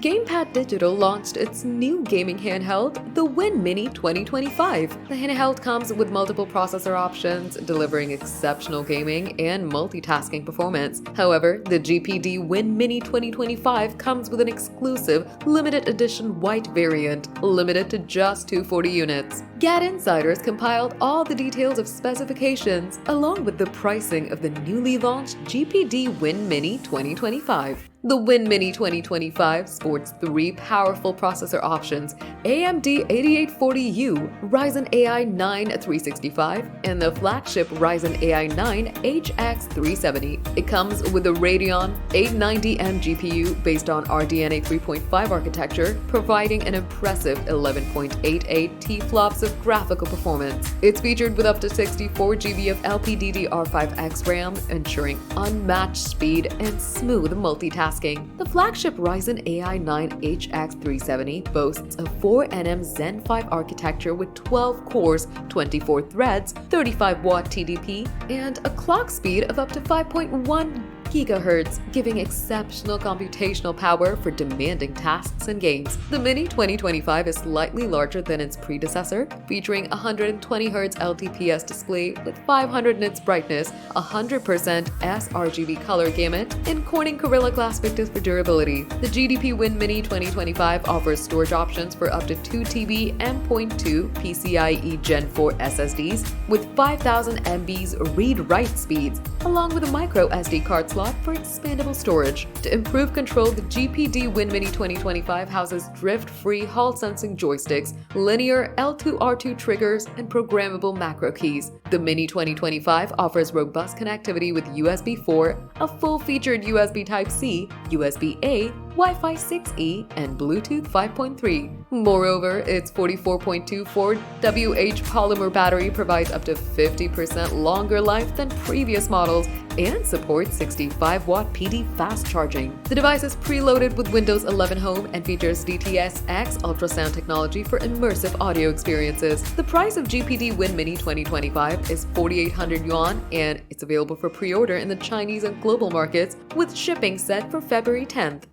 Gamepad Digital launched its new gaming handheld, the Win Mini 2025. The handheld comes with multiple processor options, delivering exceptional gaming and multitasking performance. However, the GPD Win Mini 2025 comes with an exclusive limited edition white variant, limited to just 240 units. GadInsider has compiled all the details of specifications, along with the pricing of the newly launched GPD Win Mini 2025. The Win Mini 2025 sports three powerful processor options: AMD 8840U, Ryzen AI 9 365, and the flagship Ryzen AI 9 HX370. It comes with a Radeon 890M GPU based on RDNA 3.5 architecture, providing an impressive 11.88 T-flops of graphical performance. It's featured with up to 64 GB of LPDDR5X RAM, ensuring unmatched speed and smooth multitasking. The flagship Ryzen AI 9 HX370 boasts a 4nm Zen 5 architecture with 12 cores, 24 threads, 35-watt TDP, and a clock speed of up to 5.1 GHz, giving exceptional computational power for demanding tasks and games. The Mini 2025 is slightly larger than its predecessor, featuring 120Hz LTPS display with 500 nits brightness, 100% sRGB color gamut, and Corning Gorilla Glass Victus for durability. The GPD Win Mini 2025 offers storage options for up to 2 TB M.2 PCIe Gen 4 SSDs with 5000 MBs read-write speeds, along with a micro SD card slot for expandable storage. To improve control, the GPD Win Mini 2025 houses drift-free Hall-sensing joysticks, linear L2R2 triggers, and programmable macro keys. The Mini 2025 offers robust connectivity with USB 4, a full-featured USB Type-C, USB-A, Wi-Fi 6E, and Bluetooth 5.3. Moreover, its 44.24 WH polymer battery provides up to 50% longer life than previous models and supports 65-watt PD fast charging. The device is preloaded with Windows 11 Home and features DTS:X ultrasound technology for immersive audio experiences. The price of GPD Win Mini 2025 is 4,800 yuan, and it's available for pre-order in the Chinese and global markets, with shipping set for February 10th.